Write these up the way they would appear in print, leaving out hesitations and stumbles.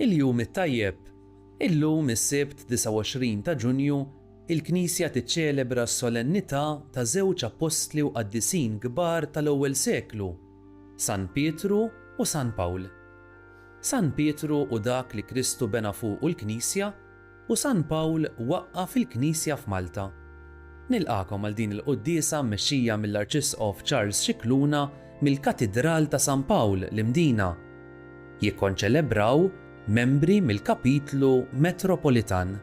Il-jum it-tajjeb. Illum is-Sibt 29 ta' Ġunju il-Knisja tiċċelebra s-solennità ta' żewġ apostli u qaddisin kbar tal-ewwel seklu, San Pietru u San Pawl. San Pietru u dak li Kristu bena fuqu l-Knisja u San Pawl waqqaf il-Knisja f'Malta. Nilqakom għal din il-quddiesa mmexxija mill-Arċisqof Charles Scicluna mill-Katidral ta' San Pawl l-Imdina. Jikkonċelebraw membri mill-Kapitlu Metropolitan.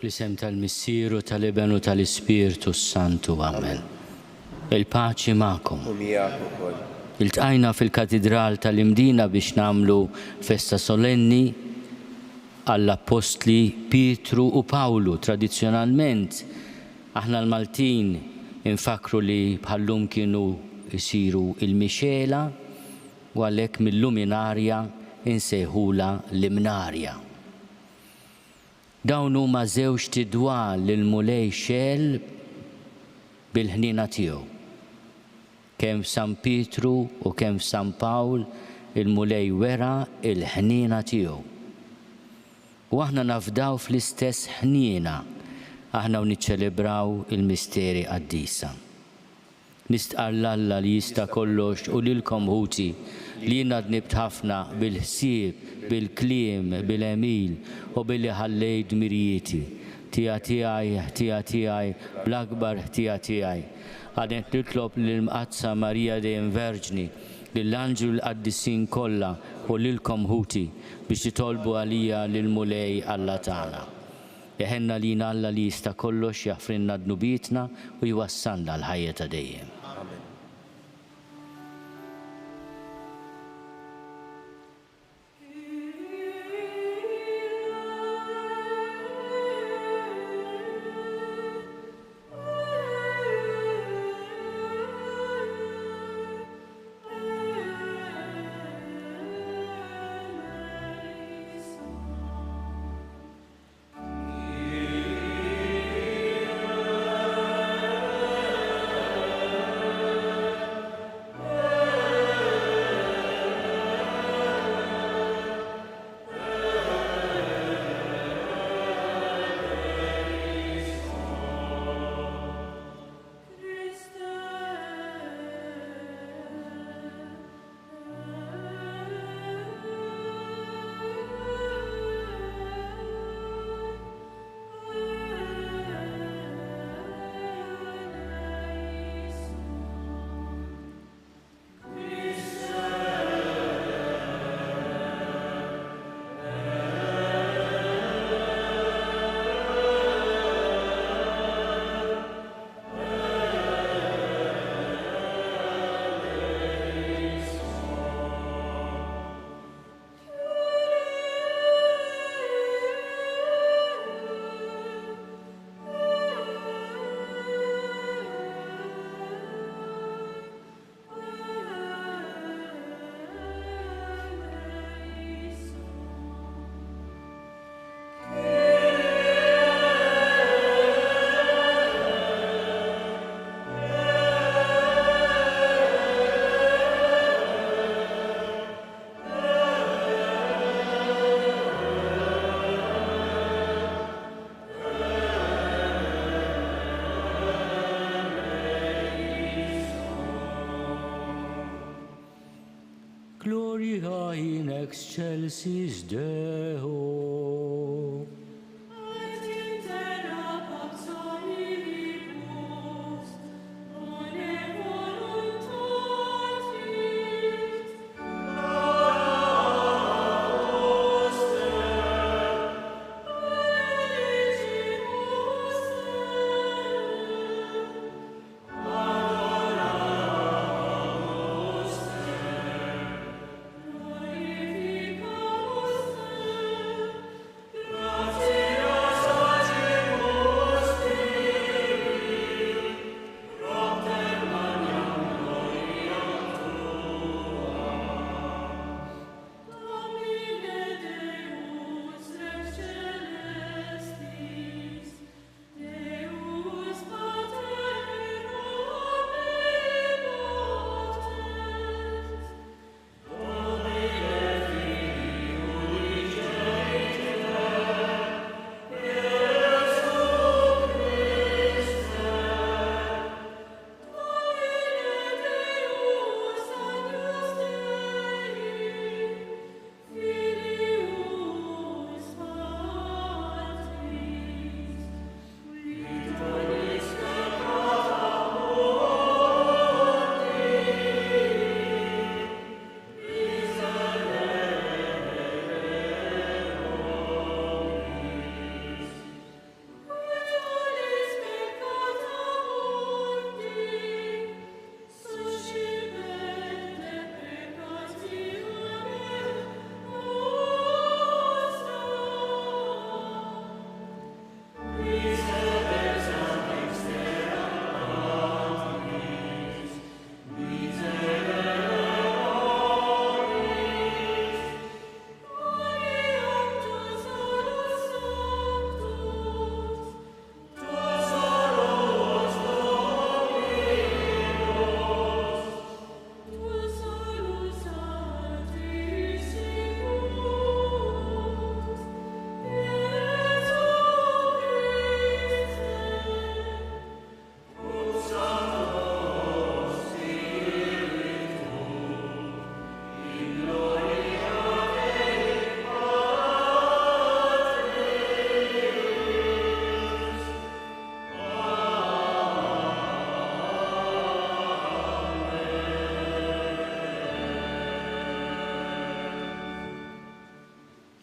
Fl-isem tal-Missieru tal-Ibenu tal-Ispirtu Santu. Amen. Il-paċi ma'kom. Iltqajna fil-katedral tal-Imdina biex namlu festa solenni għall-Apostli Pietru u Pawlu. Tradizzjonalment aħna l-Maltin infakru li bħallum kienu jisiru il-Mixela u għalhekk mill-luminarja insejħula l-imnarja. Dawn huma żewġ tidwal lil Mulej Xell bil-ħnina tiegħu. Kemm San Pietru u kemm San Pawl il-Mulej wera il-ħnina tiegħu. U aħna nafdaw fl-istess ħniena aħna niċċelebraw il-misteri qaddisa. Nistqarr Alla li jista' kollox u lilkom ħuti li jiena dnibt ħafna bil-ħsieb, bil-kliem, bil-emil u billi ħallejt mirjieti. Tija tiegħi, bl-akbar tija tiegħi. Għadet nitlob lill-Mqazza Marija Dejjem Verġni, lill-Anġlu l-Qaddisin kollha u lilkom ħuti biex titolbu għalija lill-Mulej Alla tagħna. Jeħenna lina Alla li jista' kollox jaħfrinna dnubietna u jwassalna l-ħajja ta' dejjem. Gloria in excelsis Deo. Et in terra pax omnibus, bone voluntatis, glorificamus te.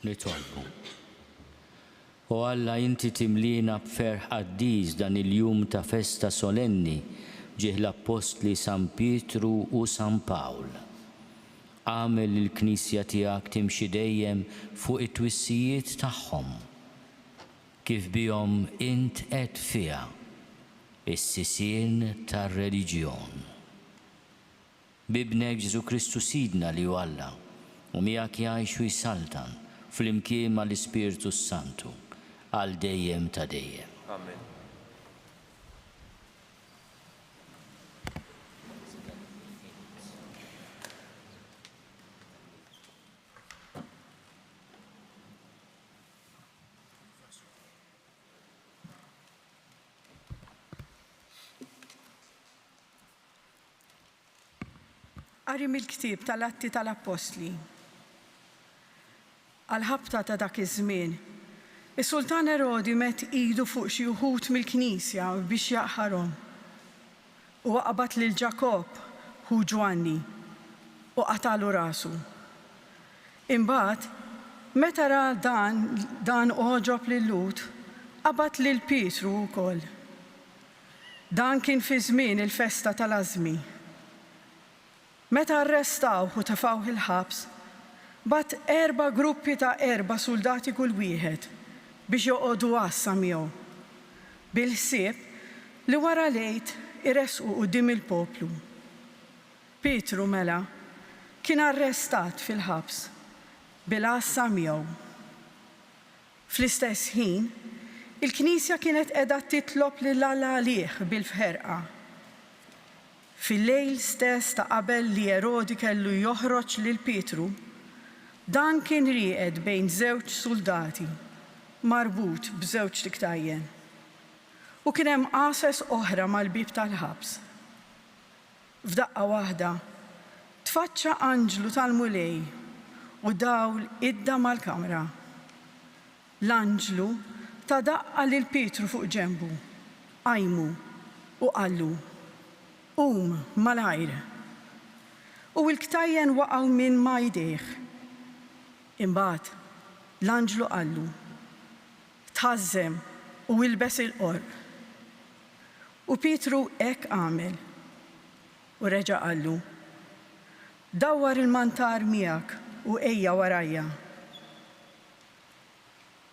nitolbu. U Alla inti timlina b'ferħ qaddiż dan il-jum ta' festa solenni ġih l-Apostli San Pietru u San Pawl. Għamel il-Knisja tiegħek timxi dejjem fuq it-twissijiet tagħhom kif bihom int qed fiha is-sisien tar-reliġjon. Bibnek Ġesu Kristu Sidna li hu Alla u miegħek jgħix u jsaltan fl-imkien mal-Ispiritu Santu għal dejjem ta' dejjem. Amen. Qari mill-ktieb tal-Atti tal-Apostli. Għal-ħabta ta' dak iż-żmien, is-Sultan Erodi met idu fuq xi wħud mill-Knisja biex jaqħarhom. U qabad lil Ġakob hu Ġwanni u qatalu rasu. Imbagħad, meta ra dan oġob lil Lut, qabad lil Pietru wkoll. Dan kien fi żmien il-festa tal-Għażmi. Meta arrestawh u tefgħuh il-ħabs, bat 4 gruppi ta' 4 soldati kull wieħed biex joqogħdu għassa miegħu. Bil-ħsieb li wara lejt iresqu quddiem il-poplu. Pietru mela kien arrestat fil-ħabs bil-għassa miegħu. Fl-istess ħin, il-Knisja kienet qiegħda titlob lil Alla għalih bil-fħerqa. Fil-lejl stess ta' qabel li Erodi kellu joħroġ lil Pietru, dan kien riqed bejn 2 soldati marbut b'2 tiktajjen. U kien hemm qases oħra mal-bib tal-ħabs. F'daqqa waħda tfaċċa anġlu tal-mulej u dawl idda mal-kamra. L-anġlu ta' daqqa lil Pietru fuq ġenbu, qajmu u qallu: malajr. U l-ktajjen waqgħu minn ma jdejh. Imbagħad l-anġlu qallu: tħażżem u ilbes il-qorb. U Pietru hekk għamel. U reġa' qallu: dawwar il-mantar miegħek u ejja warajja.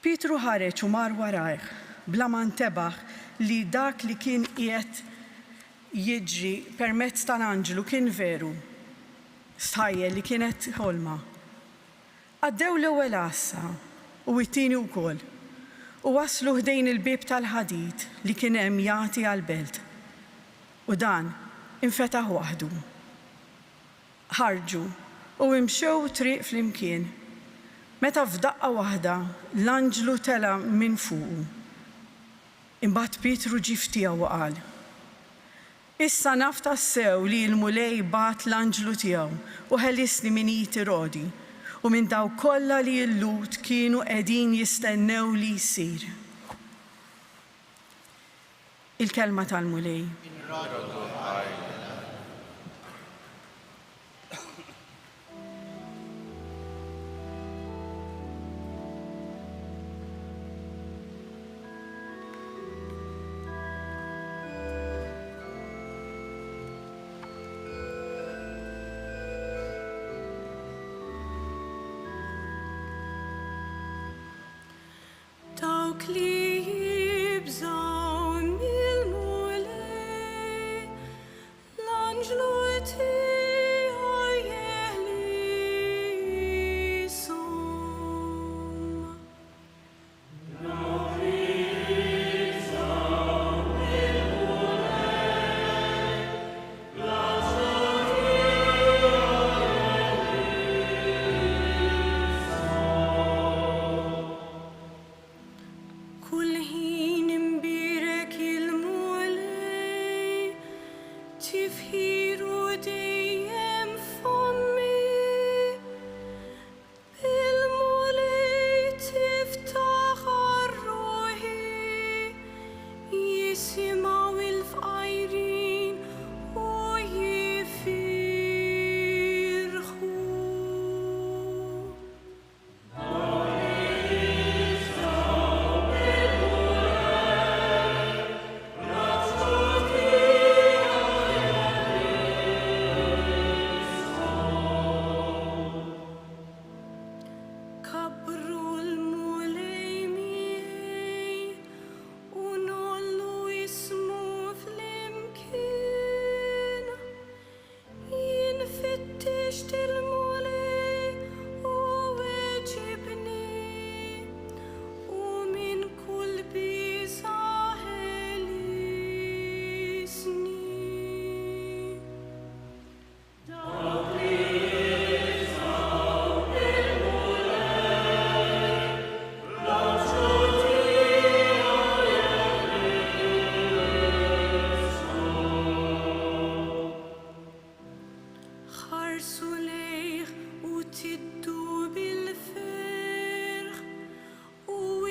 Pietru ħareġ u mar warajh bla ma ntebaħ li dak li kien qiegħed jiġri permezz tal-anġlu kien veru. Stħajjel li kienet ħolma. Għaddew l-ewwel għassa u t-tieni wkoll u waslu ħdejn il-bib tal-ħadid li kien hemm jagħti għall-belt. U dan infetaħ waħdu. Ħarġu u imxew triq flimkien. Meta f'daqqa waħda l-anġlu tela minn fuqu. Imbagħad Pietru ġie ftiegħu u qal: issa naf tassew li l-mulej bat l-anġlu tiegħu u ħellisni minn Erodi u minn daw kollha li l-Lut kienu qegħdin jistennew li jsir. Il-kelma tal-mulej. Dawk li jibżaw mill-mulej, l-anġlu tiegħu jeħlisom. Kull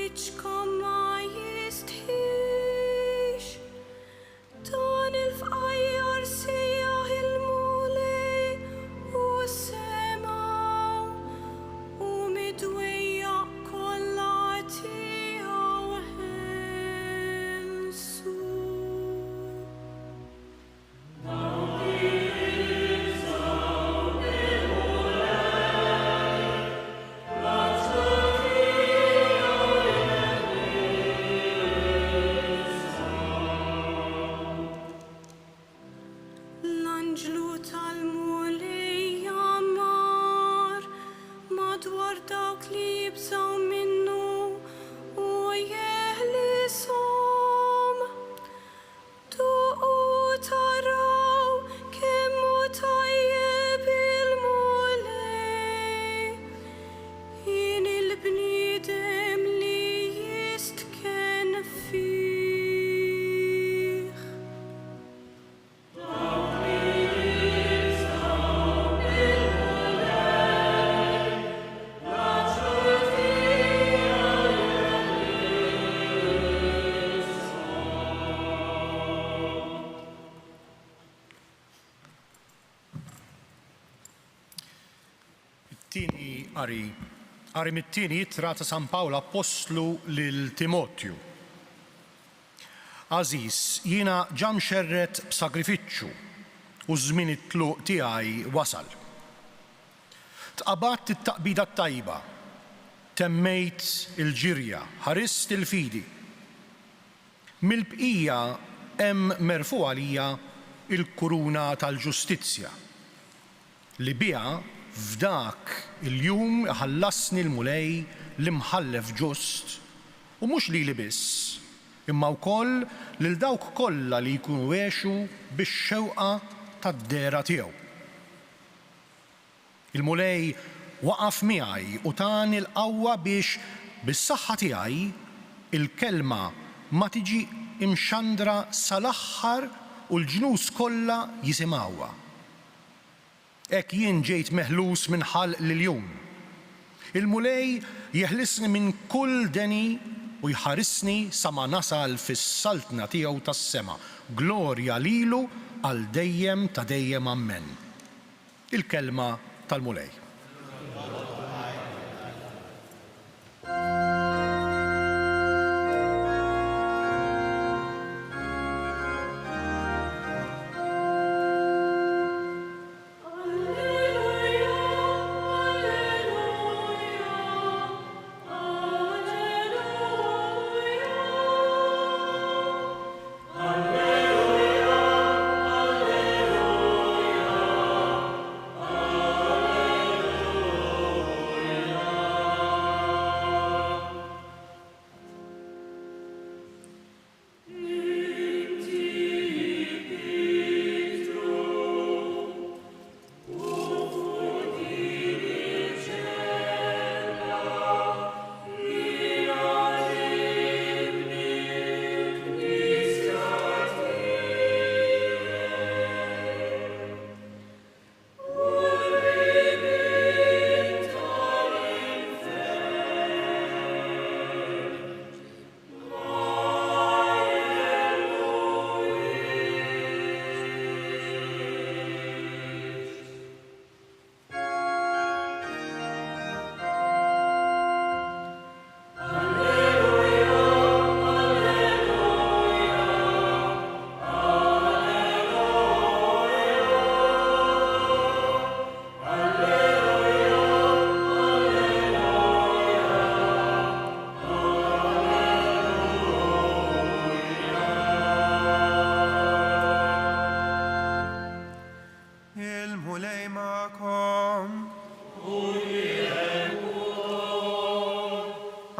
wiċkom ma jistħix, dan il-fqajjar sejjaħ il-mulej u s-sema u midwejja kollha tiegħu ħelsu. L-anġlu tal-mulej jammar madwar dawk li jibżaw minnu u jeħlisom. Duqu taraw kemmu tajjeb il-mulej, jien il-bniedem li jistken fih. Tieni qari mit-tieni jittra ta' San Pawl Apostlu lil Timotju. Aziz, jiena ġan xerret b'sagrifiċċju u żmien it-tluq tiegħi wasal. Tqabadt it-taqbida tajba, temmejt il-ġirja, ħarist il-fidi. Mill-bqija hemm merfuqa lija il-kuruna tal-ġustizzja li biha f'dak il-jum ħallasni l-mulej l-imħallef ġust u mhux lili biss, imma wkoll lil dawk kollha li jkunu għexu bix-xewqa tad-dera tiegħu. Il-mulej waqaf miegħi u tani l-qawwa biex bis-saħħa tiegħi il-kelma ma tiġi imxandra sal-aħħar u l-ġnus kollha jisimgħuha. Hekk jien ġejt meħlus minn ħalq lill-jum. Il-mulej jeħlisni minn kull deni u jħarisni sa ma nasal fis-saltna tiegħu tas-sema. Glorja lilu għal dejjem ta' dejjem ammen. Il-kelma tal-mulej.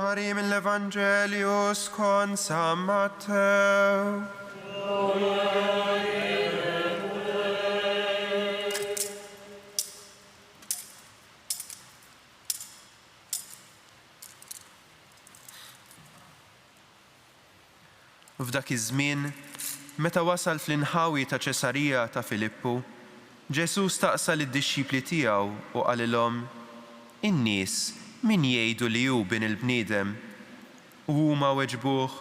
Mari mill-Evangelius kon San Matteo. F'dak iż-żmien, meta wasal fl-inħawi ta' Ċesarija ta' Filippu, Ġesu staqsa lid-dixxipli tiegħu u qalilhom: In-nies min jgħidu li hu bin il-bniedem? u huma weġbuh,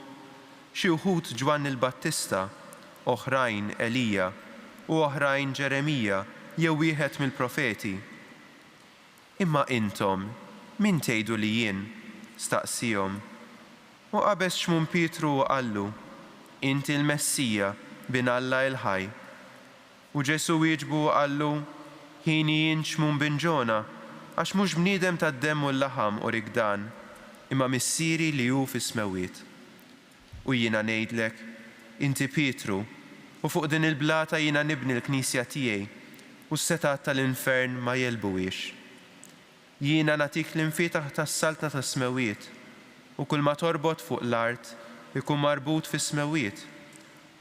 xi wħud Ġwanni l-Battista, oħrajn Elija u oħrajn Ġeremija jew wieħed mill-profeti. Imma intom, min tgħidu li jien? Staqsihom. U qabeż xmun Pietru u qallu, inti l-Messija bin Alla il-ħaj. U Ġesu wieġbu u qallu, ħini jien xmun bin Ġona, għax mhux bniedem tad-demm u l-laħam u rikdan, imma missieri li hu fis-smawiet. U jiena ngħidlek, inti Pietru, u fuq din il-blata jiena nibni l-Knisja tiegħi, u s-setat tal-infern ma jelbuwiex. Jiena nagħtik l-infietaħ tas-saltna tas-smawiet, u kull ma torbot fuq l-art ikun marbut fis-smawiet,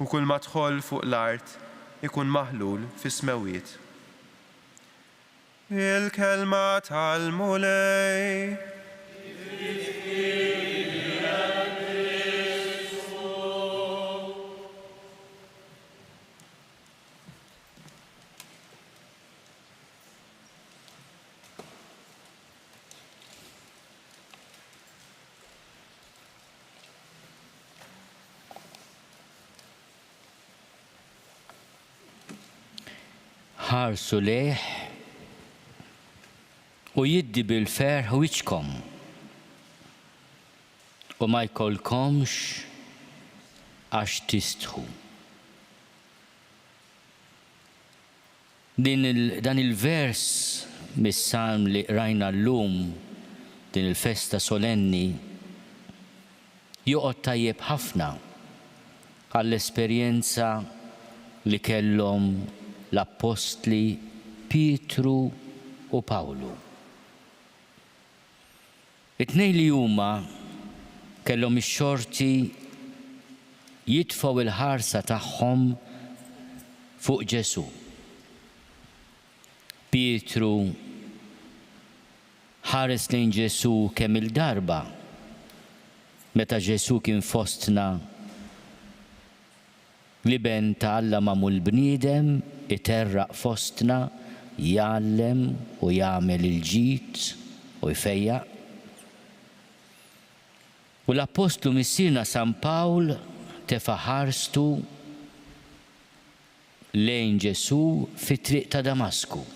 u kull ma tħoll fuq l-art ikun maħlul fis-smawiet. Il-kelma tal-mulej. ħarsu lejh u jiddi bil-ferħ wiċkom u ma jkollkomx għax tistħu. Dan il-vers mis-salm li rajna llum din il-festa solenni joqgħod tajjeb ħafna għall-esperjenza li kellhom l-Apostli Pietru u Pawlu. It-tnejn li huma kellhom ix-xorti jitfgħu il-ħarsa tagħhom fuq Ġesu. Pietru ħares lejn Ġesu kemm il-darba meta Ġesu kien fostna li ben ta'allama l-bniedem iterraq fostna jgħallem u jagħmel il-ġid u jfejjaq. U l-Apostlu missierna San Pawl tefa' ħarstu lejn Ġesu fit-triq ta' Damasku.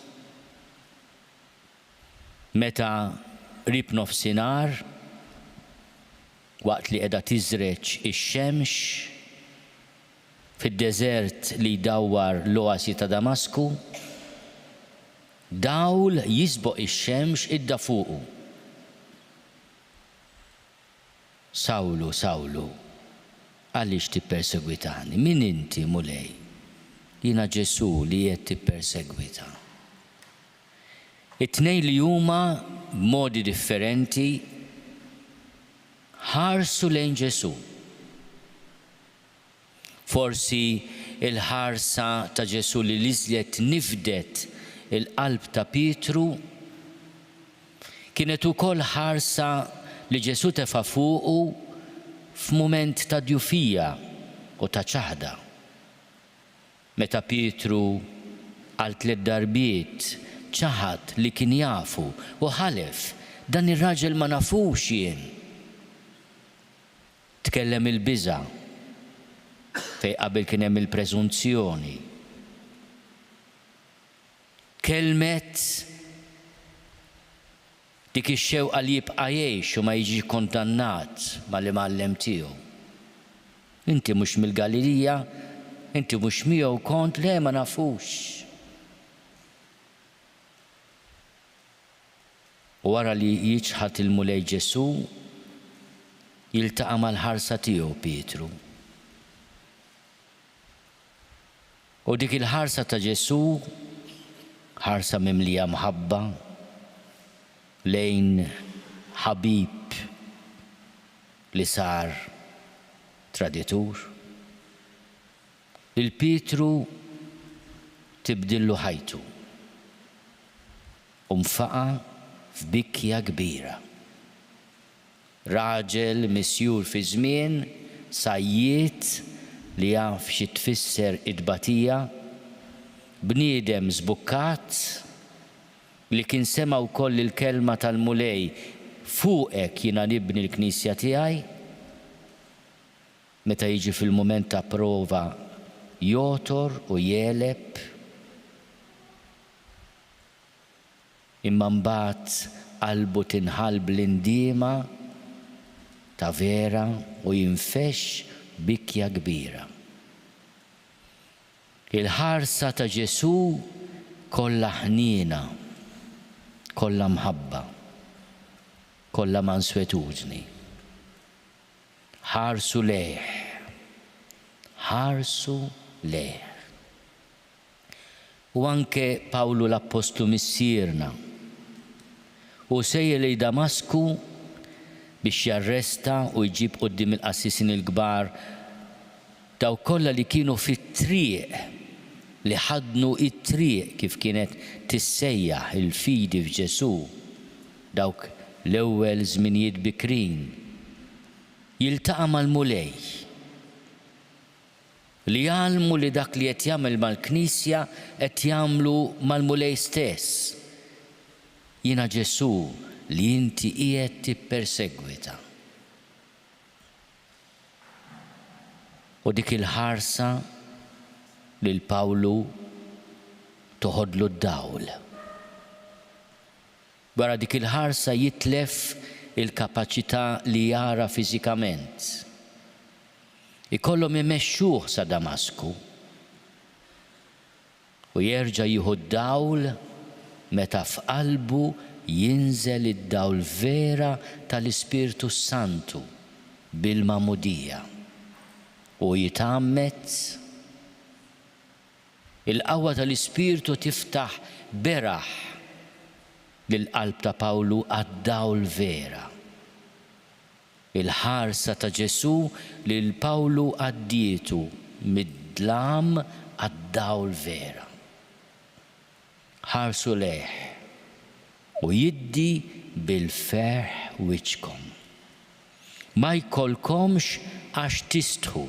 Meta qrib nofsinhar waqt li qiegħda tiżreġ ix-xemx fid-deżert li jdawwar l-oasi ta' Damasku, dawl jisboq ix-xemx idda fuqu. Sawlu, Sawlu, għaliex tippersegwitani? Min inti mulej? Jiena Ġesu li qed tippersegwita. It-tnejn li huma b'modi differenti ħarsu lejn Ġesu. Forsi il-ħarsa ta' Ġesu li liżlet nifdet il-qalb ta' Pietru kienet ukoll ħarsa li Ġesu tefa' fuqu f'mument ta' djufija u ta' ċaħda. Meta Pietru għal 3 darbiet ċaħad li kien jafu u ħalef dan ir-raġel ma nafux jien. Tkellem il-biża' fej qabel kien hemm il-preżunzjoni. Kelmet dik ix-xewqa li jibqa' jgħix u ma jiġi kondannat mal-imgħallem tiegħu. Inti mhux mill-Galilija, inti mhux miegħu kont, le ma nafux. U wara li jiġħad il-mulej Ġesu, jiltaqa' mal-ħarsa tiegħu Pietru. U dik il-ħarsa ta' Ġesu, ħarsa mimlija mħabba lejn ħabib li sar traditur. Il-Pietru tibdillu ħajtu u mfaqa f'bikkja kbira. Raġel misjur fi żmien sajjiet li jaf xi tfisser id-batija, bniedem żbukkat li kien sema wkoll il-kelma tal-mulej fuqek jiena nibni l-Knisja tiegħi meta jiġi fil-mument ta' prova jotor u jeleb, imma mbagħad qalbu tinħall bl-indiema ta' vera u jinfex bikja kbira. Il-ħarsa ta' Ġesu kollha ħniena, kollha mħabba, kollha manswetudni. Ħarsu lejh, ħarsu lejh. U anke Pawlu l-Apostlu missierna u sejjer lejn Damasku biex jarresta u jġib quddiem il-qassisin il-kbar daw kollha li kienu fit-triq, li ħadnu it-triq kif kienet tissejjaħ il-fidi f'Ġesu, dawk l-ewwel żminijiet bikrin, jiltaqa' mal-mulej li jgħalmu li dak li qed jagħmel mal-Knisja qed jagħmlu mal-mulej stess. Jiena Ġesu li inti qiegħed tippersegwita. U dik il-ħarsa lil Pawlu toħodlu d-dawl. Wara dik il-ħarsa jitlef il-kapaċità li jara fiżikament. Ikollhom imexxuh sa Damasku u jerġa' jieħu d-dawl meta f'qalbu jinżel id-dawl vera tal-Ispiritu Santu bil-mamudija u jitammet il-qawwa tal-Ispiritu tiftaħ beraħ lill-qalb ta' Pawlu għad-dawl vera. Il-ħarsa ta' Ġesu li l-Pawlu għaddietu mid-dlam għad-dawl vera. Ħarsu lejh u jiddi bil-ferħ wiċkom. Ma jkollkomx għax tistħu.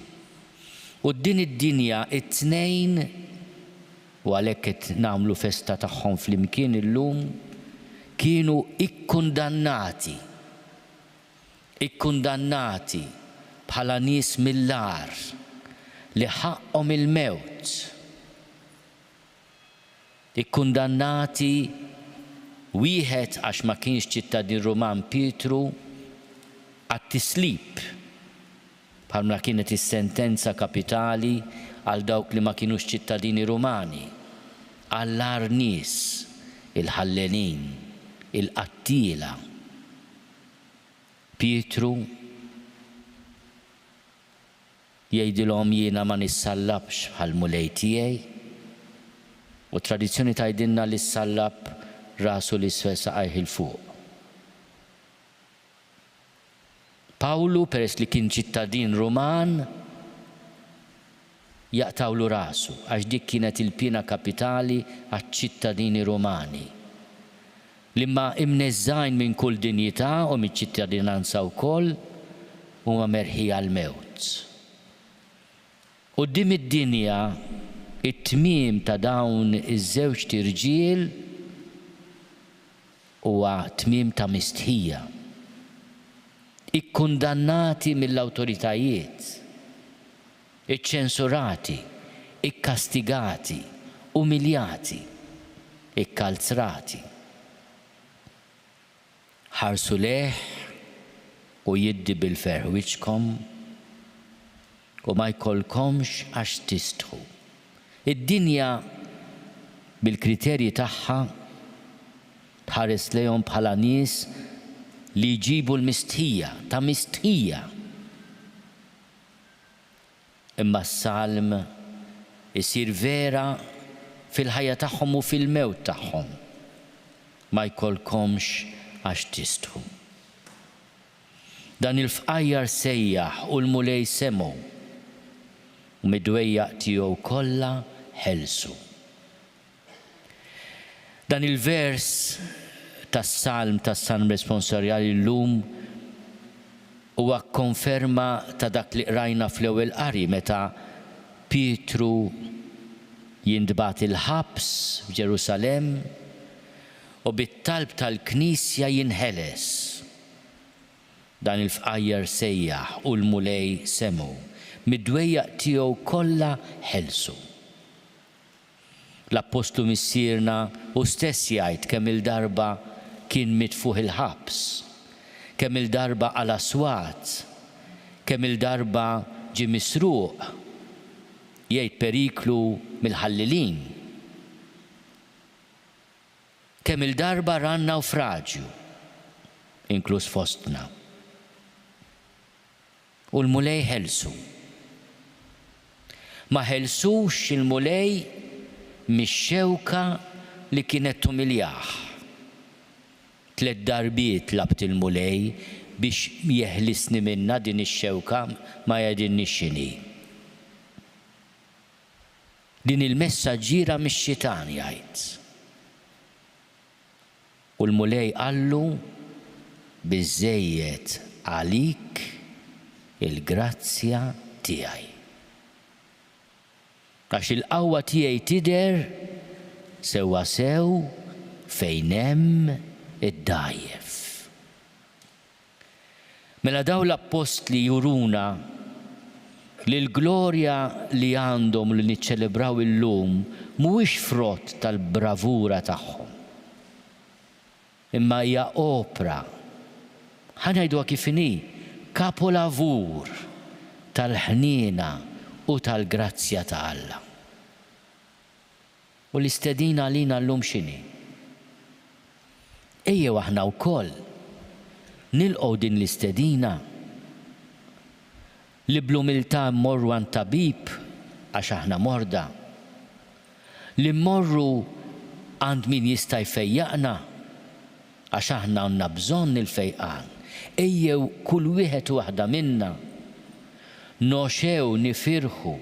U din id-dinja it-tnejn u għalhekk qed nagħmlu festa tagħhom flimkien illum kienu ikkundannati bħala nies mill-lar li ħaqhom il-mewt. Ikkundannati wieħed għax ma kienx ċittadin Ruman Pietru għat-tislib bħalma kienet is-sentenza kapitali għal dawk li ma kienux ċittadini Rumani, għall-ar nies, il-ħallenin, il-qattila. Pietru jgħidilhom jiena ma nissallabx bħall-mulej tiegħi u tradizzjoni tgħidilna li ssallab rasu l-isfel saqajh il-fuq. Pawlu peress li kien ċittadin Ruman jaqtawlu rasu għax dik kienet il-pina kapitali għaċ-ċittadini Rumani. L-imma imneżżajn minn kull dinjità u mill-ċittadinanza wkoll huma merħija għall-mewt. Quddiem id-dinja it-tmiem ta' dawn iż-żewġ tirġiel huwa tmiem ta' mistħija. Ikkundannati mill-awtoritajiet, iċċensurati, ikkastigati, umiljati, ikkalzrati. Ħarsu lejh u jiddi bil-ferħ wiċkom u ma jkollkomx għax tistħu. Id-dinja bil-kriterji tagħha tħares lejhom bħala nies li jġibu l-mistħija, ta' mistħija. Imma s-salm isir vera fil-ħajja tagħhom u fil-mewt tagħhom. Ma jkollkomx għax tistħu. Dan il-fqajjar sejjaħ u l-mulej semgħu u mid-dwejjaq tiegħu kollha ħelsu. Dan il-vers tas-salm tas-salm responsarjali llum huwa konferma ta' dak li qrajna fl-ewwel qari meta Pietru jintbagħat il-ħabs f'Ġerusalemm u bit-talb tal-Knisja jinħeles. Dan il-fqajjar sejjaħ u l-mulej semgħu mid-dwejjaq tiegħu kollha ħelsu. L-Apostlu missierna u stess jgħid kemm il-darba kien mitfuħ il-ħabs, kemm il-darba għal aswat, kemm il-darba ġie misruq, jgħid periklu mill-ħallilin. Kemm il-darba ran nawfraġġju, inkluż fostna. U l-mulej ħelsu. Ma ħelsux il-mulej mix-xewka li kienet tumiljaħ. 3 darbiet labt il-mulej biex jeħlisni minna din ix-xewka ma jgħidilni x'inhi. Din il-messaġġiera mix-xitan jgħid. U l-mulej qallu biżżejjed għalik il-grazzja tiegħi. Għax il-qawwa tiegħi tidher sewwa sew fejn hemm id-dgħajjef. Mela dawn l-apostli juruna li l-glorja li għandhom li niċċelebraw illum mhuwiex frott tal-bravura tagħhom. Imma hija opra, ħanajduha kif inhi, kapolavur tal-ħniena u tal-grazzja ta' Alla. U l-istedina għalina llum x'inhi? Ejjew aħna wkoll nilqgħu din l-istedina li bl-umiltà mmorru għand tabib għax aħna morda, li mmorru għand min jista' jfejjaqna għax aħna għandna bżonn il-fejqan. Ejjew kull wieħed waħda minna noxew nifirħu,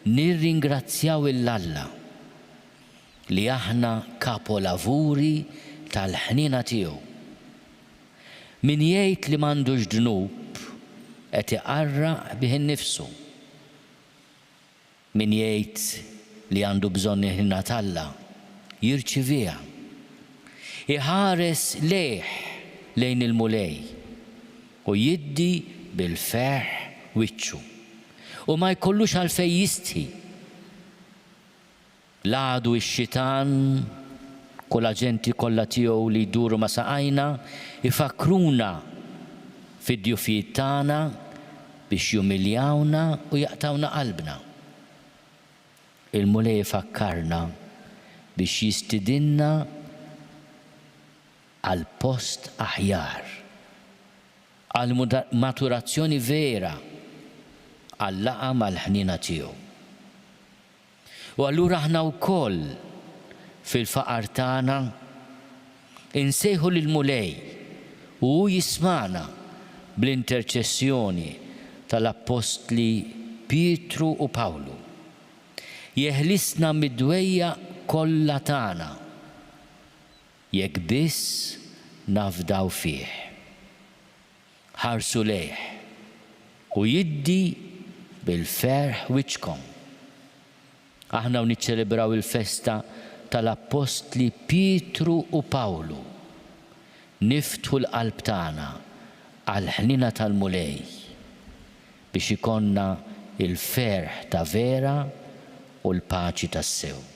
nirringrazzjaw il-Alla li aħna kapolavuri tal-ħniena tiegħu. Min jgħid li m'għandux dnub qed iqarraq bih innifsu. Min jgħid li għandu bżonn il-ħniena tal-Alla jirċiviha. Iħares lejh lejn il-mulej u jiddi bil-ferħ wiċċu. U ma jkollux għalfejn jistħi. L-għadu x-xitan kull aġenti kollha tiegħu li jduru ma' saqajna ifakruna fid-djufijiet tagħna biex jumiljawna u jaqtawna qalbna. Il-mulej ifakkarna biex jistidinna għal post aħjar, għal maturazzjoni vera, għal laqa mal-ħniena tiegħu. U allura aħna wkoll fil-faqar tagħna insejħu lill-mulej u jismana bl-interċessjoni tal-apostli Pietru u Pawlu. Jeħlisna mid-dwejjaq kollha tagħna jekk biss nafdaw fih. Ħarsu lejh u jiddi bil-ferħ wiċċkom. Aħna niċċelebraw il-festa tal-apostli Pietru u Pawlu. Niftħu l-qalb tagħna għal ħniena tal-mulej biex ikonna il-ferħ ta' vera u l-paċi tas-sew.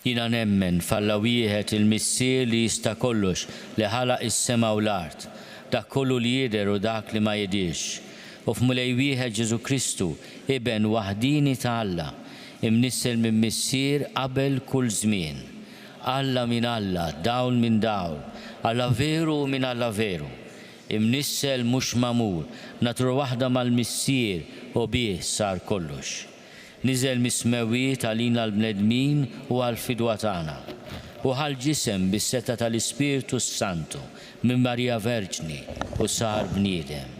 Jina nemmen falla wieħed il-missier li jista' kollox li ħalaq is-sema u l-art, dak kollu li jidher u dak li ma jidirx. U f'mulej wieħed Ġesu Kristu, iben waħdini ta' Alla, imnissel minn missier qabel kull żmien. Alla minn Alla, dawl minn dawl, Alla veru minn Alla veru. Imnissel mhux magħmul, natura waħda mal-missier u bih sar kollox. Niżel mismewiet għalina l-bnedmin u għal-fidwa tagħna. U ħal-ġisem bis-seta tal-Ispiritu Santu minn Marija Verġni u sar bniedem.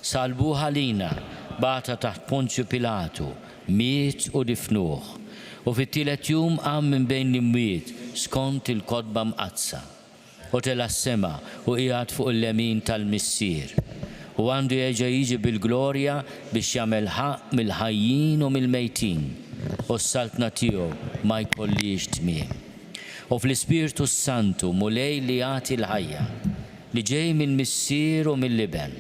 Salbuh għalina bata taħt Ponzju Pilatu miet u difnuh, u fit-tielet jum qam minn bejn l-imwiet skont il-kotba mqazza. U tela s-sema u qiegħed fuq il-lemin tal-Missier. U għandu jerġa' jiġi bil-glorja biex jagħmel ħaq mill-ħajjin u mill-mejtin. U s-saltna tiegħu ma jkollix tmiem. U fl-Ispiritu Santu mulej li jagħti l-ħajja li ġej mill-Missier u mill-Liben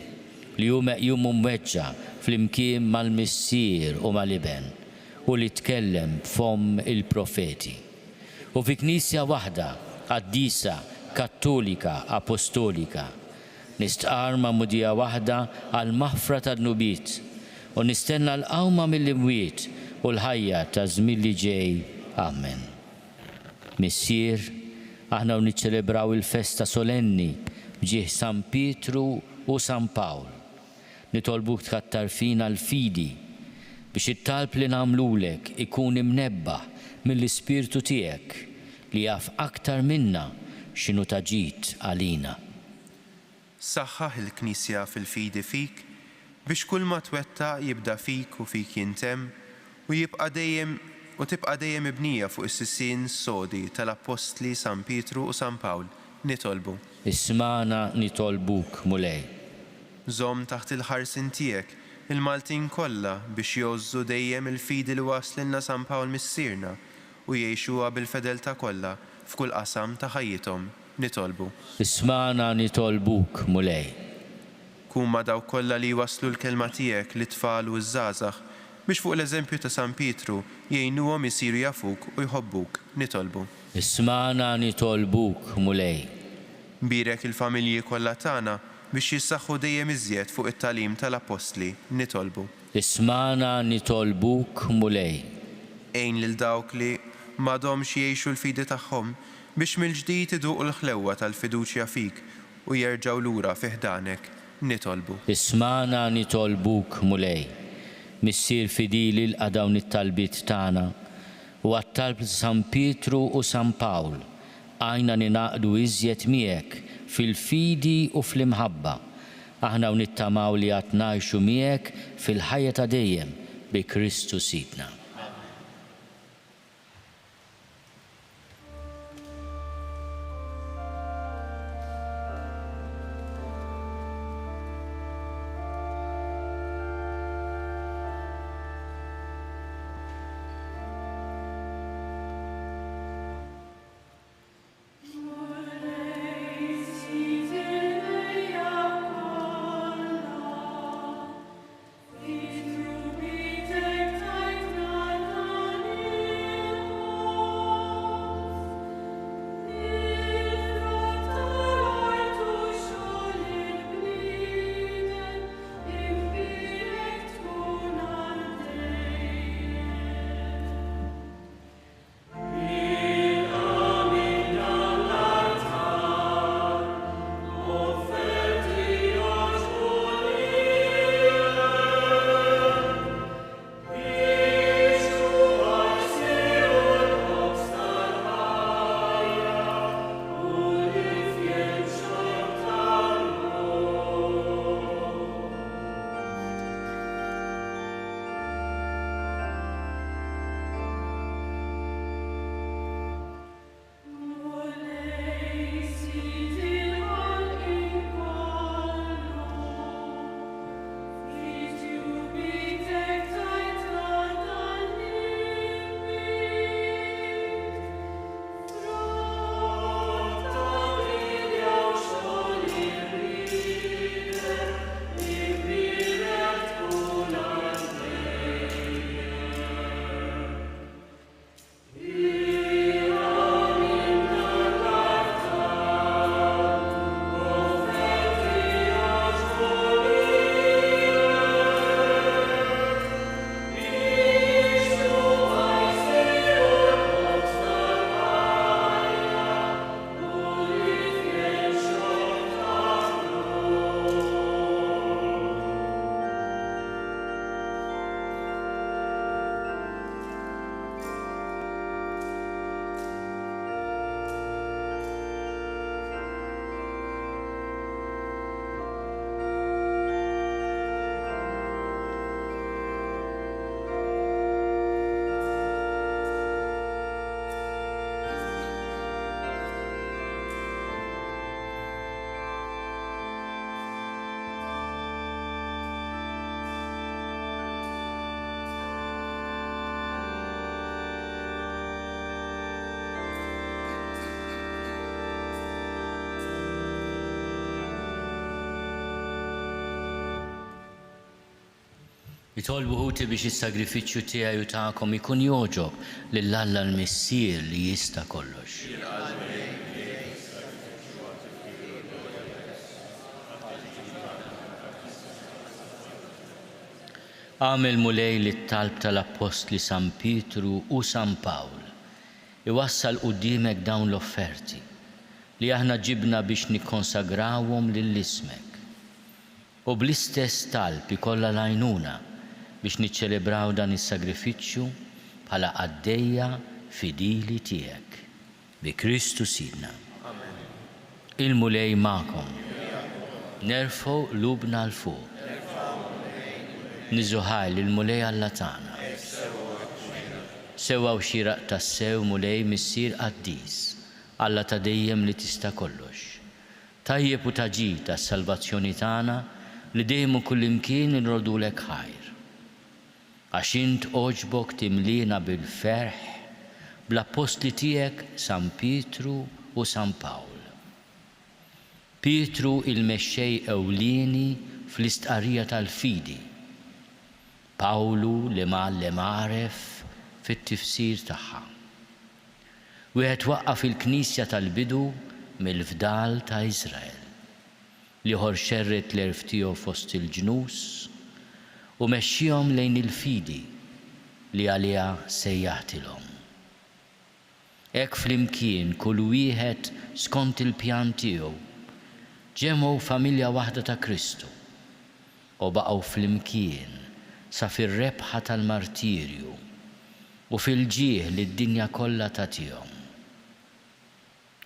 li hu meqjum mweġġa fl-imkien mal-Missier u mal-Liben u li tkellem f'fomm il-profeti. U fi Knisja waħda qaddisa Kattolika Apostolika nistqar ma' mudija waħda għal maħfra tad-nubiet u nistenna l-qawma mill-imwiet u l-ħajja ta' żmien li ġej. Amen. Missier, aħna niċċelebraw il-festa solenni bġieħ San Pietru u San Pawl. Nitolbuk tkattar fina l-fidi biex it-talb li nagħmlulek ikun imnebbaħ mill-Ispirtu tiegħek li jaf aktar minna x'inhu taġid għalina. Saħħaħ il-Knisja fil-fidi fik biex kull ma twettaq jibda fik u fik jintem u tibqa' dejjem ibnija fuq is-sissien sodi tal-Apostli San Pietru u San Pawl. Nitolbu. Ismana nitolbuk mulej. Żomm taħt il-ħarsin tiegħek il-Maltin kollha biex jgħożżu dejjem il-fidi li waslilna San Pawl missierna u jgħixuha bil-fedeltà kollha f'kull qasam ta' ħajjithom. Nitolbu. Ismana nitolbuk mulej. Kun ma' dawk kollha li waslu l-kelma tiegħek li tfal u żgħażagħ biex fuq l-eżempju ta' San Pietru jgħinuhom isiru jafuk u jħobbuk. Nitolbu. Ismana nitolbuk mulej. Birek il-familji kollha tagħna biex jissaħħu dejjem iżjed fuq it-tagħlim tal-Apostli. Nitolbu. Ismana nitolbuk mulej. Ejn lil dawk li m'għadhomx jgħixu l-fidi tagħhom biex mill-ġdid iduqu l-ħlewwa tal-fiduċja fik u jerġgħu lura fi ħdanek. Nitolbu. Ismana nitolbuk mulej. Missier fidili l-qadawn it-talbit tagħna u għat-talb San Pietru u San Pawl għajna ninaqdu iżjed miegħek fil-fidi u fl-imħabba. Aħna nittamaw li qed ngħixu miegħek fil-ħajja ta' dejjem bi Kristu Sidna. Thank you. Jitolbu ħuti biex is-sagrifiċċju tiegħi u tagħkom ikun joġob lill-Alla l-Missier li jista' kollox. Għamel mulej li t-talb tal-Apostli San Pietru u San Pawl iwassal quddiemek dawn l-offerti li aħna ġibna biex nikkonsagrawhom lill-ismek u bl-istess talb ikollha l-għajnuna biex niċċelebraw dan is-sagrifiċċju bħala għaddejja fidili tiegħek bi Kristu Sidna. Il-mulej magħkom. Nerfgħu qlubna l fuq. Niżuħaj il-mulej Alla tagħna. Sewwa u xieraq tas-sew mulej missier qaddis Alla ta' dejjem li tista' kollox. Tajjeb u taġid tas-salvazzjoni tagħna li dejjem u kullimkien inrodulek ħajr. Għax int oġbok timlina bil-ferħ bl-apostli tiegħek San Pietru u San Pawl. Pietru il-mexxej ewlieni fl-istqarrija tal-fidi. Pawlu li mgħallem għaref fit-tifsir tagħha. Wieħed waqqaf il-Knisja tal-bidu mill-fdal ta' Iżrael li ħorxerret l-erf tiegħu fost il-ġnus u mexxihom lejn il-fidi li għaliha sejjaħtilhom. Hekk flimkien kull wieħed skont il-pjan tiegħu ġemgħu familja waħda ta' Kristu u baqgħu flimkien sa fir-rebħa tal-martirju u fil-ġieħ li d-dinja kollha tagħtihom.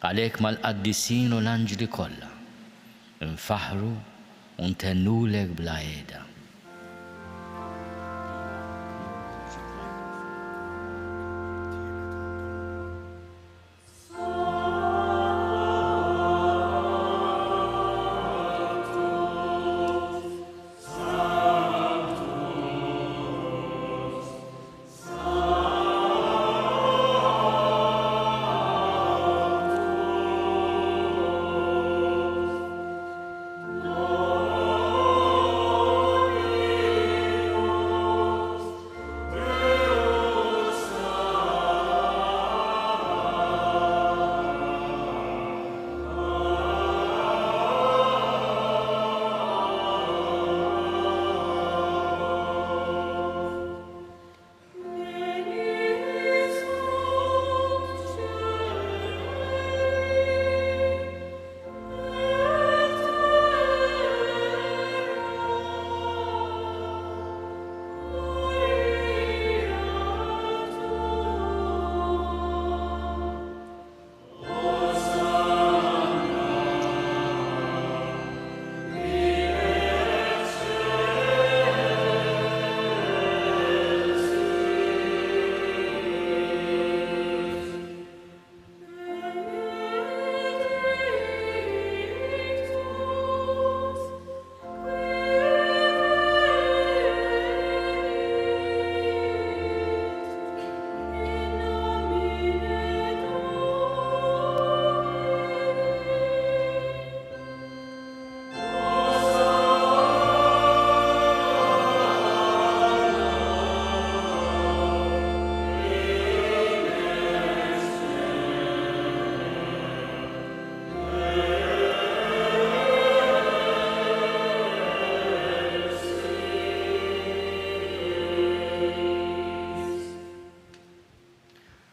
Għalhekk mal-qaddisin u l-anġli kollha infaħru u ntennulek bla qiegħda.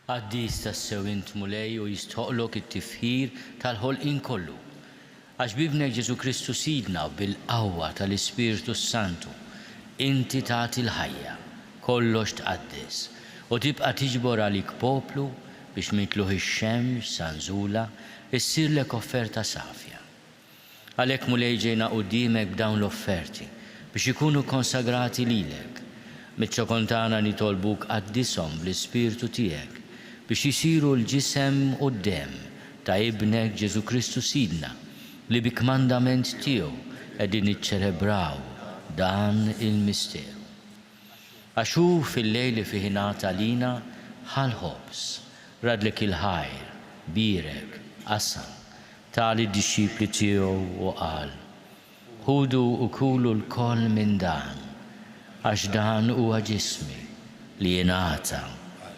Għaddis tas-sew int mulej u jistħoqlok it-tifħir tal-ħolqien kollu. Għax bibnek Ġesu Kristu Sidna u bil-qawwa tal-Ispiritu Santu inti tagħti l-ħajja, kollox tqaddis u tibqa' tiġbor għalik poplu biex mitluħ ix-xemx sanżula issirlek offerta safja. Għalhekk mulej ġejna quddiemek b'dawn l-offerti biex ikunu konsagrati lilek. Miċ-ċokontana nitolbuk qaddishom bl-Ispiritu tiegħek biex jisiru l-ġisem u d-dem ta' ibnek Ġesu Kristu Sidna li bi kmandament tiegħu qegħdin niċċelebraw dan il-misteru. Għax hu fil-lejli fih ingħata lina ħal-ħobs, radlek il-ħajr, birek, qasam, tali d-dixxipli tiegħu u qal: ħudu u kulu l-koll minn dan, għax dan huwa ġismi li jingħata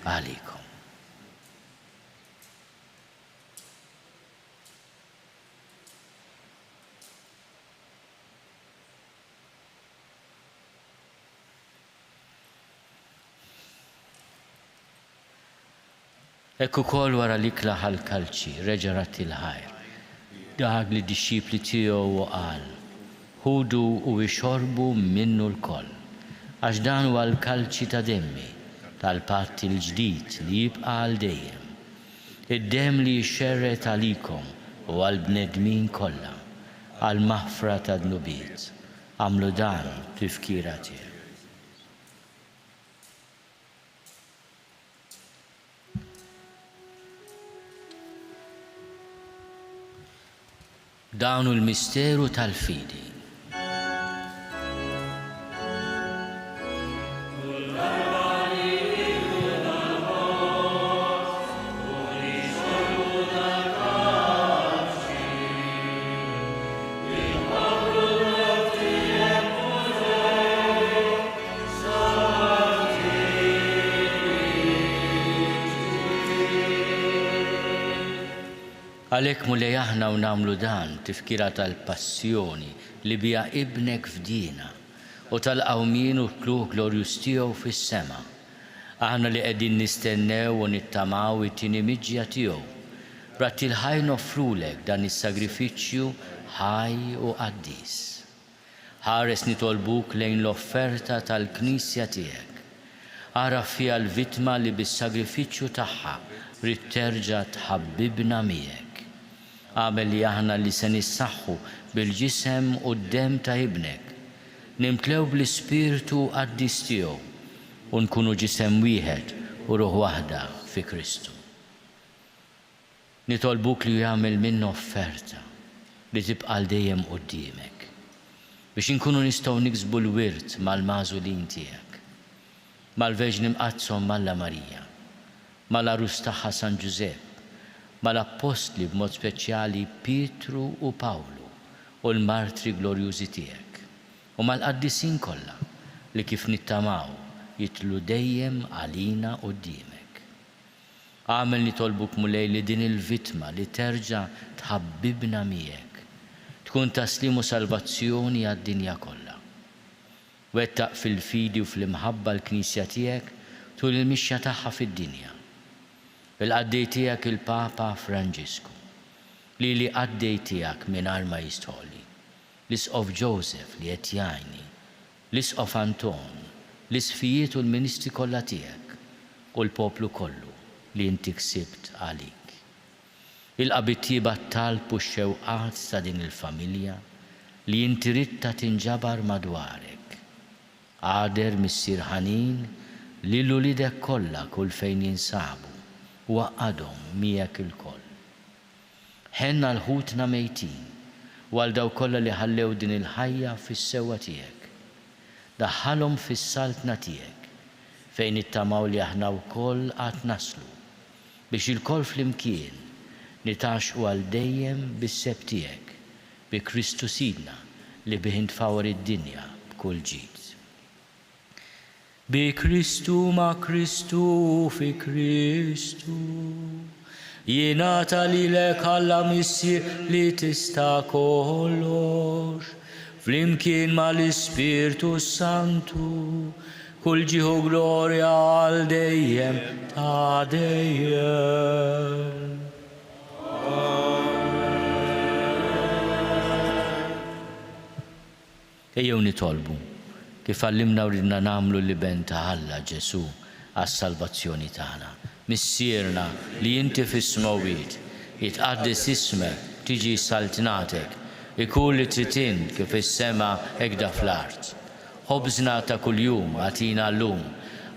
għalikom. Ekku kol wara li klaħal kalċi, reġarat il-ħajr. Dak li disċipli tiegħu qal, ħudu u ixorbu minnu l-koll. Għax dan huwa l-kalċi ta' demmi, tal-patt il-ġdid li jibqa' għal dejjem. Id-dem li jxerret għalikom u għal-bnedmin kollha, għal-maħfra ta' dnubiet. Għamlu dan tifkira tiegħek. Dawnu l-misteru tal-fidi. Għalek mulej aħna u namlu dan tifkira tal-passjoni li bija ibnek fdina u tal-qawmin u tluħ glorjus tiegħu fis-sema. Aħna li qegħdin nistennew u nittamaw it-tieni miġja tiegħu. Ratti l-ħaj nofrulek dan is-sagrifiċċju ħaj u qaddis. Ħares nitolbuk lejn l-offerta tal-Knisja tiegħek. Ara fiha l-vittma li bis-sagrifiċċju tagħha rid terġa' tħabbibna miegħek. Għamel li aħna li se nissaħħu bil-ġisem u d-dem ta' ibnek, nimtlew bl-ispirtu qaddis tiegħu u nkunu ġisem wieħed u ruħ waħda fi Kristu. Nitolbuk li jagħmel minna offerta li tibqa' dejjem quddiemek biex inkunu nistgħu niksbu l-wirt mal-magħżulin tiegħek, mal-Verġni Mqazzom Malla Marija, mal-arus tagħha San Ġusepp, mal-Apostli b'mod speċjali Pietru u Pawlu u l-martri glorjużi tiegħek u mal-qaddisin kollha li kif nittamaw jitlu dejjem għalina quddiemek. Għamel nitolbuk mulej li din il-vittma li terġa' tħabbibna miegħek tkun taslim u salvazzjoni għad-dinja kollha. Wettaq fil-fidi u fl-imħabba l-Knisja tiegħek tul il-mixja tagħha fid-dinja. Il-qaddej tiegħek il-Papa Franġisku, li qaddej tiegħek mingħajr ma jistħolli, l-Isqof Joseph li qed jgħinni, l-Isqof Anton, l-isfijiet u l-ministri kollha tiegħek u l-poplu kollu li inti ksibt għalik. Il-qabit tieba t-talb u x-xewqat ta' din il-familja li inti ritta tinġabar madwarek. Għader missier ħanin li l-ulidek kollha kull fejn jinsabu u għadhom miegħek il-koll. Ħenna l-ħutna mejtin u għal daw kollha li ħallew din il-ħajja fis-sewwa tiegħek. Daħħalhom fis-saltna tiegħek fejn ittamaw li aħna wkoll qatt naslu biex il-koll flimkien nitaxqu għal dejjem bis-seb tiegħek bi Kristu Sidna li bih intfawar id-dinja b'kull ġid. Bi Kristu ma' Kristu fi Kristu, jingħata lilek Alla missier li tista' kollox, flimkien mal-Ispirtu Santu, kull ġieħu glorja għal dejjem ta' dejjem. Ejjew nitolbu kif għallimna u ridna nagħmlu li ben ta' Alla Ġesu għas-salvazzjoni tagħna. Missierna li inti fis-smawit, jitqaddis ismek, tiġi saltinatek, ikun li tritin kif is-sema hekk fl-art. Ħobżna ta' kuljum għatina llum,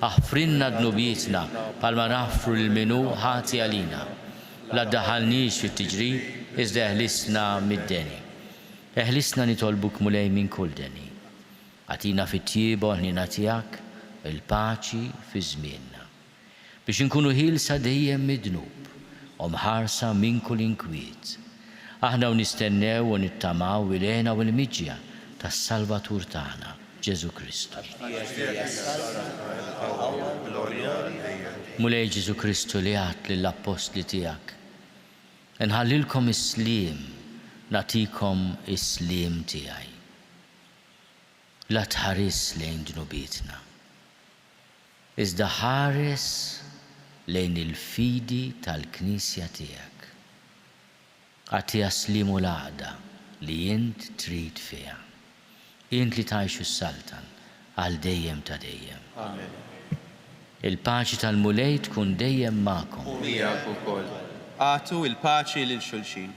aħfrinna dnubietna palma naħfru l-minu ħati għalina. La ddaħħalniex fit-tiġrib iżda eħlisna mid-deni. Eħlisna nitolbuk mulej minn kull deni. Għatina fit-tjieba ħnina tiegħek il-paċi fi żmienna. Biex inkunu ħilsa dejjem mid-dnub u mħarsa minn kull inkwiet. Aħna u nistennew u nittamaw il-għena u l-miġja tas-Salvatur tagħna Ġesu Kristu. Mulej Ġesu Kristu li għat lill-apostli tiegħek. Nħallilkom is-sliem, natikom is-sliem tiegħi. La tħares lejn ġnubietna. Iżda ħares lejn il-fidi tal-Knisja tiegħek. Għatija slimu l-għaqda li jint trid fiha. Jint li tajxu s-saltan għal dejjem ta' dejjem. Amen. Il-paċi tal-mulej tkun dejjem magħkom. U miegħek ukoll. Għatu il-paċi lil xulxin.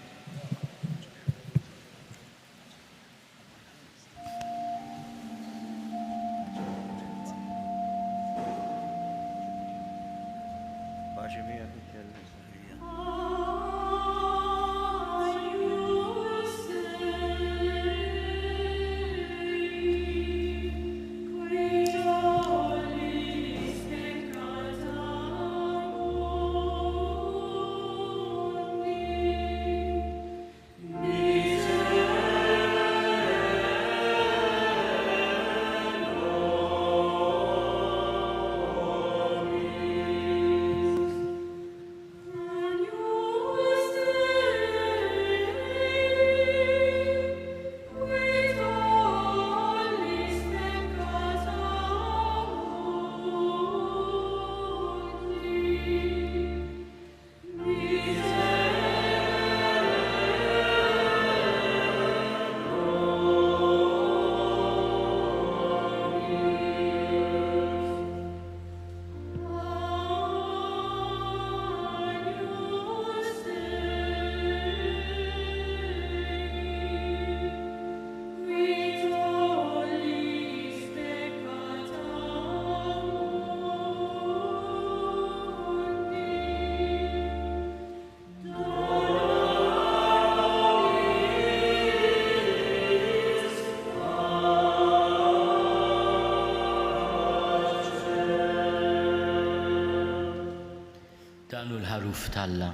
Danu l-ħaruf talla,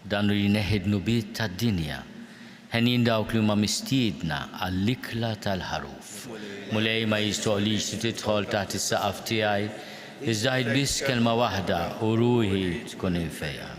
danu li neħidnu bit tad-dinja, ħenin dawk li huma mistiedna għall-ikla tal-ħaruf. Mulej ma jistoqlix li tidħol taħt is-saqaf tiegħi, iżda biss kelma waħda u ruħi tkun infejja.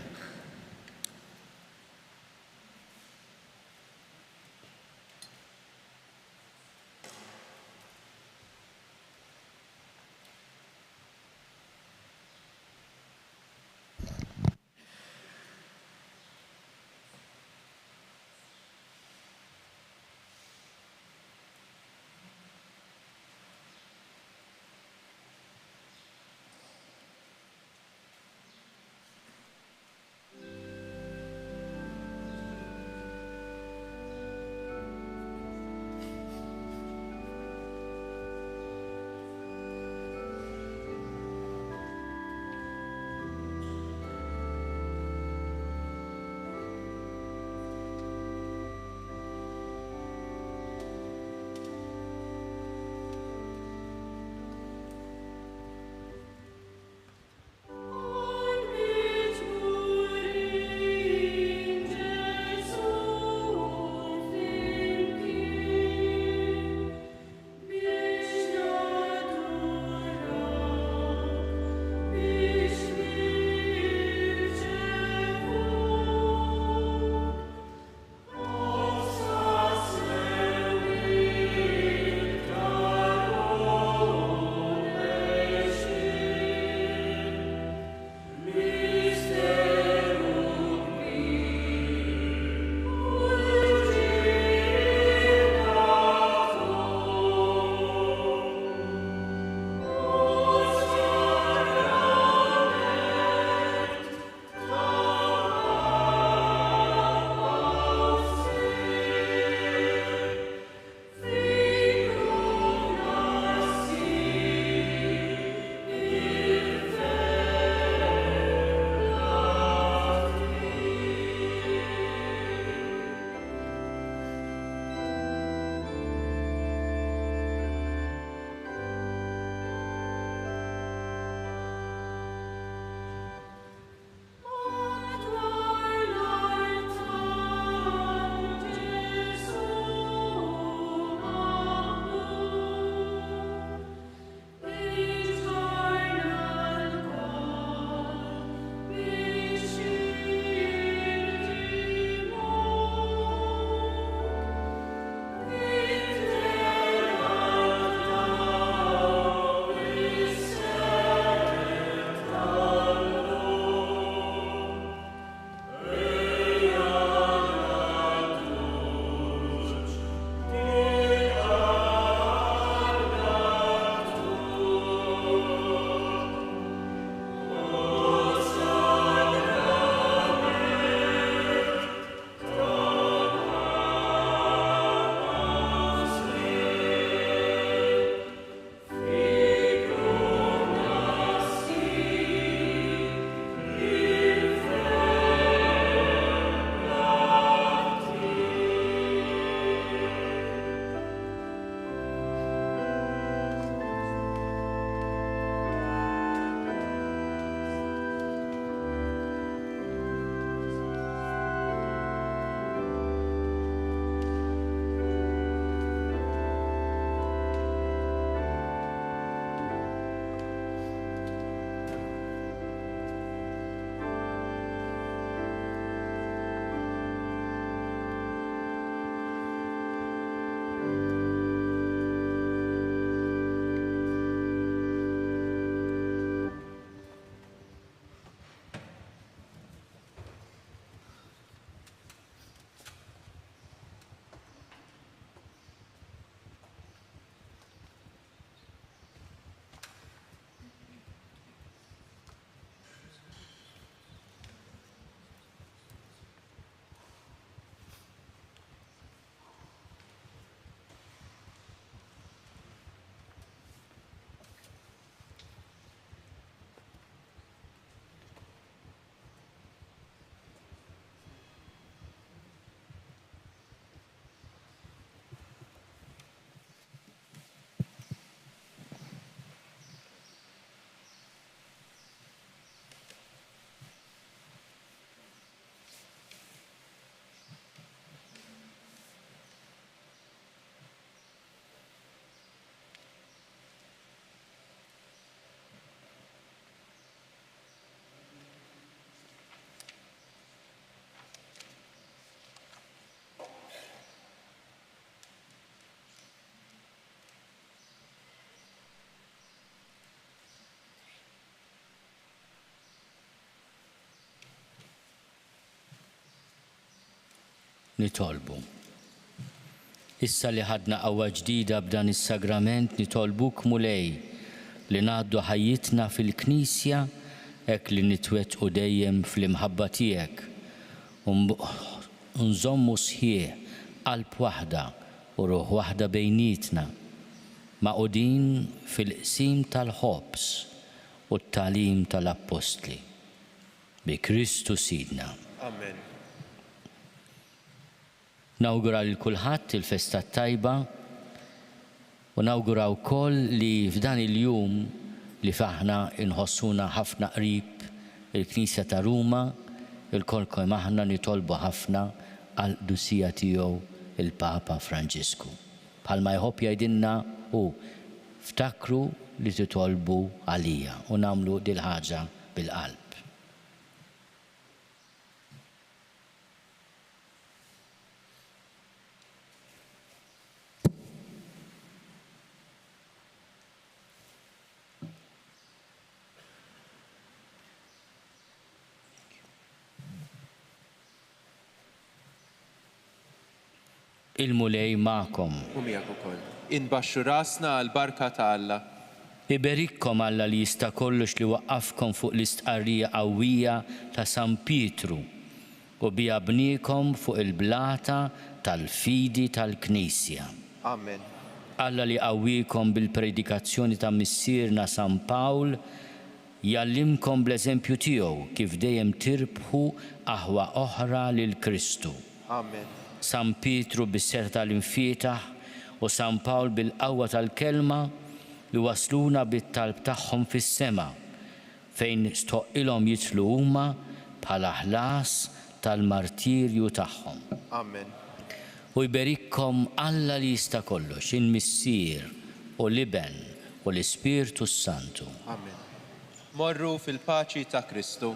nitolbu. Issa li ħadna qawwa ġdida b'dan is-sagrament nitolbuk mulej li ngħaddu ħajjitna fil-Knisja hekk li nitwettqu dejjem fl-imħabba tiegħek u nżommu sħiħ qalb waħda u ruħ waħda bejnietna maqudin fil-qsim tal-ħobbs u t-tagħlim tal-Apostli. Bi Kristu Sidna. Amen. Nawgura lil kulħadd il-festa tajba u nawgura wkoll li f'dan il-jum li faħna inħossuna ħafna qrib il-Knisja ta' Ruma, il-kol kemm aħna nitolbu ħafna għal dusija tiegħu il-Papa Franġisku. Bħalma jħobb jgħidilna u ftakru li titolbu għalija u nagħmlu dil ħaġa bil-qalb. Il-mulej ma'kom. U miegħek ukoll. Inbaxxu rasna għall-barka ta' Alla. Iberikkom Alla li jista' kollox li waqqafkom fuq l-istqarrija qawwija ta' San Pietru u biha bniekom fuq il-blata tal-fidi tal-Knisja. Amen. Alla li qawwikom bil-predikazzjoni ta' missierna San Pawl jallimkom bl-eżempju tiegħu kif dejjem tirbħu aħwa oħra lil Kristu. Amen. San Pietru bis-ser tal-infietaħ u San Pawl bil-qawwa tal-kelma li wasluna bit-talb tagħhom fis-sema fejn stoqilhom jitlu huma bħala ħlas tal-martirju tagħhom. Amen. U jberikkom Alla li jista' kollox, il-Missier u l-Iben u l-Ispirtu Santu. Amen. Morru fil-paċi ta' Kristu.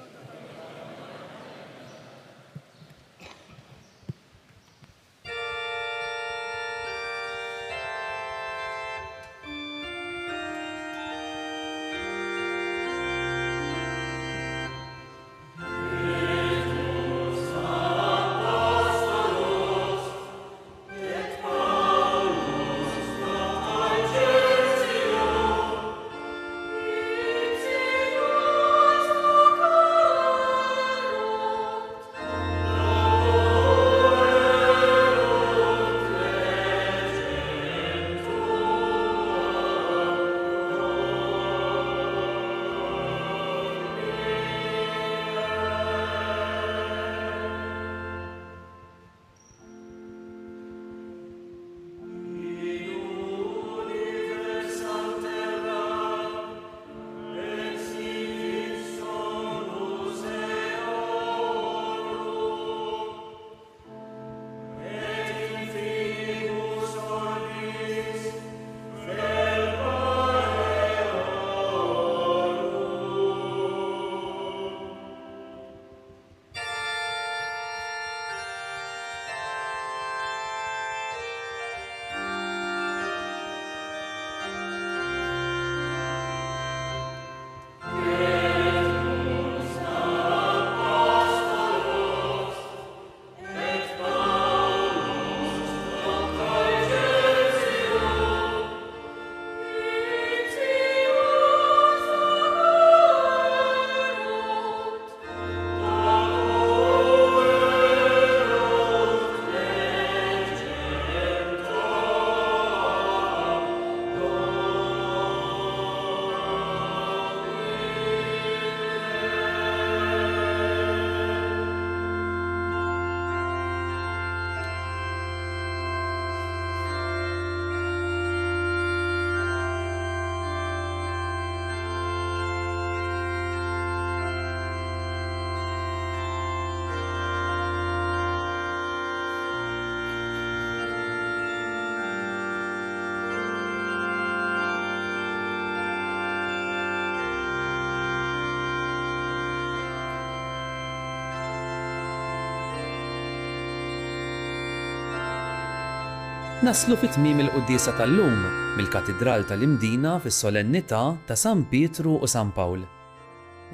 Naslu fit-tmiem il-qudiesa tal-lum mill-Katedral tal-Imdina fis-solennità ta' San Pietru u San Pawl.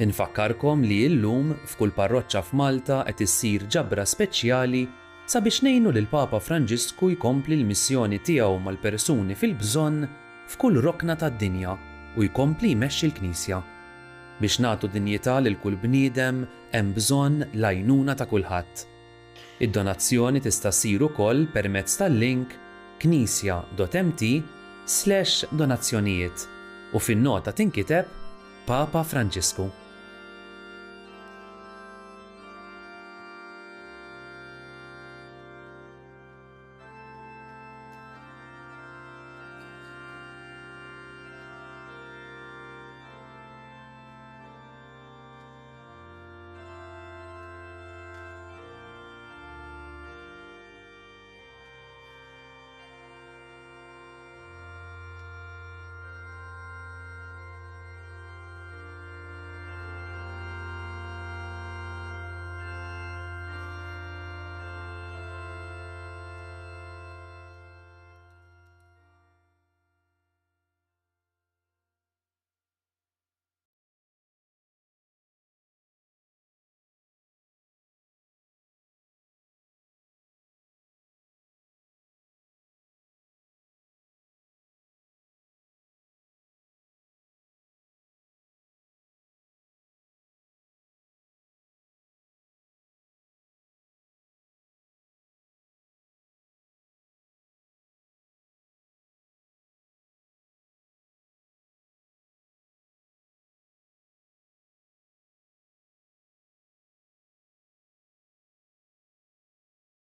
Infakkarkom li llum f'kull parroċċa f'Malta qed issir ġabra speċjali sabiex ngħinu lil Papa Franġisku jkompli l-missjoni tiegħu mal-persuni fil-bżonn f'kull rokna tad-dinja u jkompli jmexxi l-Knisja. Biex nagħtu dinjità lil kull bniedem hemm bżonn l-għajnuna ta' kulħadd. Id-donazzjoni tista' ssir ukoll permezz tal-link knisja.mt/donazzjonijiet u fin-nota tinkiteb Papa Franġisku.